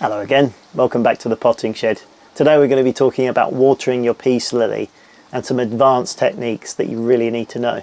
Hello again, welcome back to the potting shed. Today we're going to be talking about watering your peace lily and some advanced techniques that you really need to know.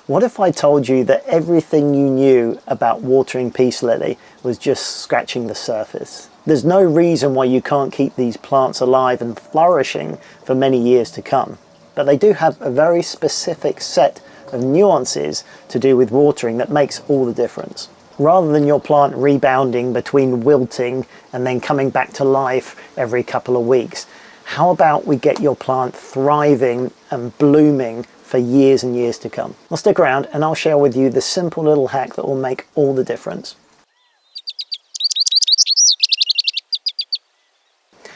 What if I told you that everything you knew about watering peace lily was just scratching the surface? There's no reason why you can't keep these plants alive and flourishing for many years to come, but they do have a very specific set of nuances to do with watering that makes all the difference. Rather than your plant rebounding between wilting and then coming back to life every couple of weeks, how about we get your plant thriving and blooming for years and years to come? Well, stick around and I'll share with you the simple little hack that will make all the difference.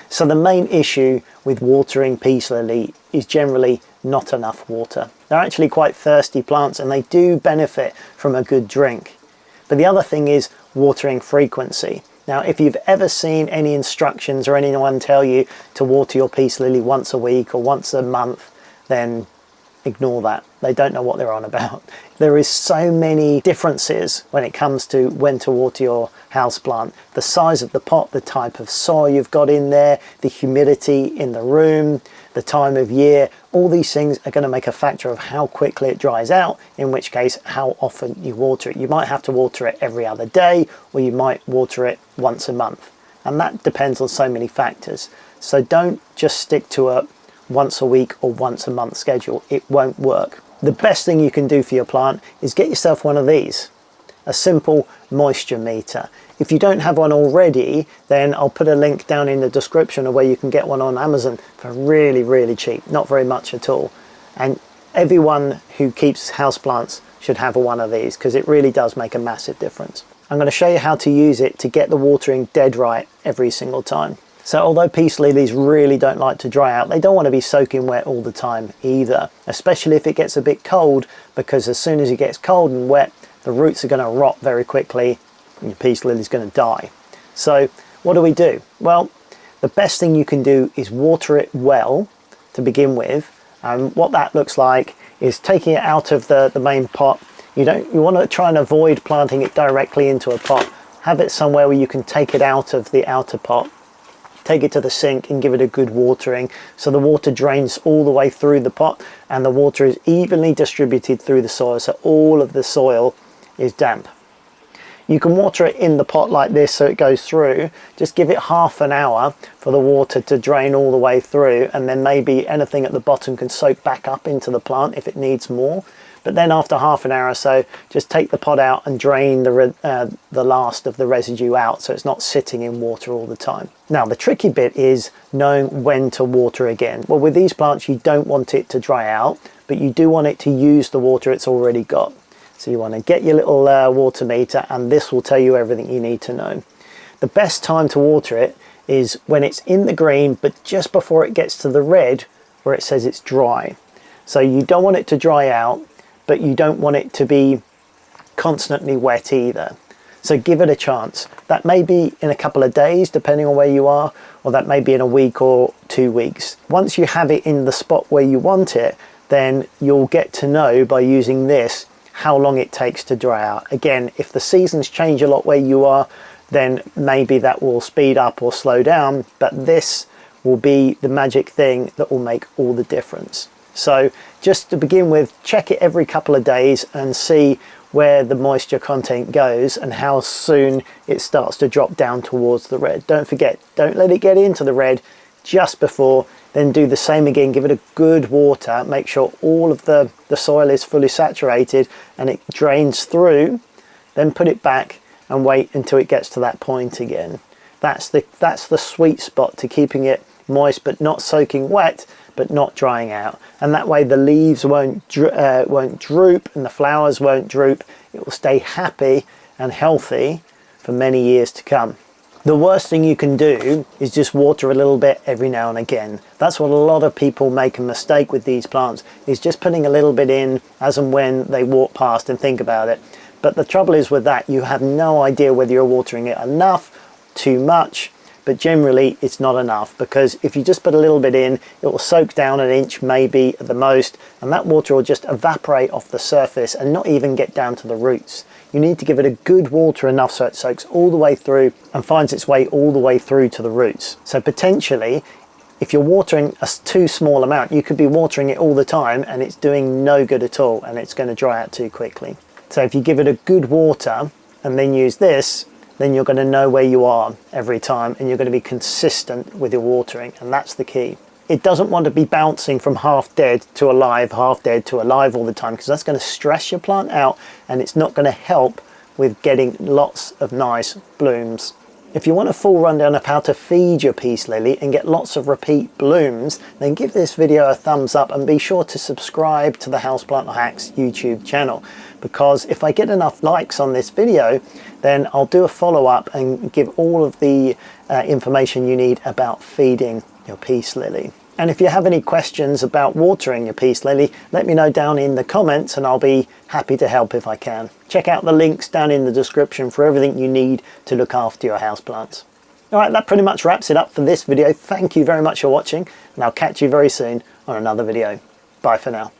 So the main issue with watering peace lily is generally not enough water. They're actually quite thirsty plants and they do benefit from a good drink. But the other thing is watering frequency. Now, if you've ever seen any instructions or anyone tell you to water your peace lily once a week or once a month, then ignore that. They don't know what they're on about. There is so many differences when it comes to when to water your houseplant. The size of the pot, the type of soil you've got in there, the humidity in the room, the time of year, all these things are going to make a factor of how quickly it dries out, in which case how often you water it. You might have to water it every other day, or you might water it once a month. And that depends on so many factors. So don't just stick to a once a week or once a month schedule. It won't work. The best thing you can do for your plant is get yourself one of these, a simple moisture meter. If you don't have one already, then I'll put a link down in the description of where you can get one on Amazon for really cheap, not very much at all. And everyone who keeps houseplants should have one of these because it really does make a massive difference. I'm going to show you how to use it to get the watering dead right every single time. So although peace lilies really don't like to dry out, they don't want to be soaking wet all the time either, especially if it gets a bit cold, because as soon as it gets cold and wet, the roots are going to rot very quickly and your peace lily is going to die. So what do? Well, the best thing you can do is water it well to begin with. And what that looks like is taking it out of the main pot. You want to try and avoid planting it directly into a pot. Have it somewhere where you can take it out of the outer pot, take it to the sink and give it a good watering so the water drains all the way through the pot and the water is evenly distributed through the soil, so all of the soil is damp. You can water it in the pot like this so it goes through. Just give it half an hour for the water to drain all the way through, and then maybe anything at the bottom can soak back up into the plant if it needs more. But then after half an hour or so, just take the pot out and drain the last of the residue out so it's not sitting in water all the time. Now the tricky bit is knowing when to water again. Well, with these plants you don't want it to dry out, but you do want it to use the water it's already got. So you want to get your little water meter, and this will tell you everything you need to know. The best time to water it is when it's in the green, but just before it gets to the red where it says it's dry. So you don't want it to dry out, but you don't want it to be constantly wet either. So give it a chance. That may be in a couple of days, depending on where you are, or that may be in a week or 2 weeks. Once you have it in the spot where you want it, then you'll get to know by using this how long it takes to dry out. Again, if the seasons change a lot where you are, then maybe that will speed up or slow down, but this will be the magic thing that will make all the difference. So just to begin with, check it every couple of days and see where the moisture content goes and how soon it starts to drop down towards the red. Don't forget, don't let it get into the red just before, then do the same again. Give it a good water, make sure all of the soil is fully saturated and it drains through, then put it back and wait until it gets to that point again. That's the sweet spot to keeping it moist but not soaking wet, but not drying out. And that way the leaves won't droop and the flowers won't droop. It will stay happy and healthy for many years to come. The worst thing you can do is just water a little bit every now and again. That's what a lot of people make a mistake with these plants, is just putting a little bit in as and when they walk past and think about it. But the trouble is with that, you have no idea whether you're watering it enough, too much, but generally it's not enough, because if you just put a little bit in, it will soak down an inch maybe at the most, and that water will just evaporate off the surface and not even get down to the roots. you need to give it a good water enough so it soaks all the way through and finds its way all the way through to the roots. So potentially, if you're watering a too small amount, you could be watering it all the time and it's doing no good at all, and it's going to dry out too quickly. So if you give it a good water and then use this, then you're going to know where you are every time, and you're going to be consistent with your watering, and that's the key. It doesn't want to be bouncing from half dead to alive, half dead to alive all the time, because that's going to stress your plant out and it's not going to help with getting lots of nice blooms. If you want a full rundown of how to feed your peace lily and get lots of repeat blooms, then give this video a thumbs up and be sure to subscribe to the Houseplant Hacks YouTube channel, because if I get enough likes on this video, then I'll do a follow-up and give all of the information you need about feeding your peace lily. And if you have any questions about watering your peace lily, let me know down in the comments and I'll be happy to help if I can. Check out the links down in the description for everything you need to look after your houseplants. Alright, that pretty much wraps it up for this video. Thank you very much for watching, and I'll catch you very soon on another video. Bye for now.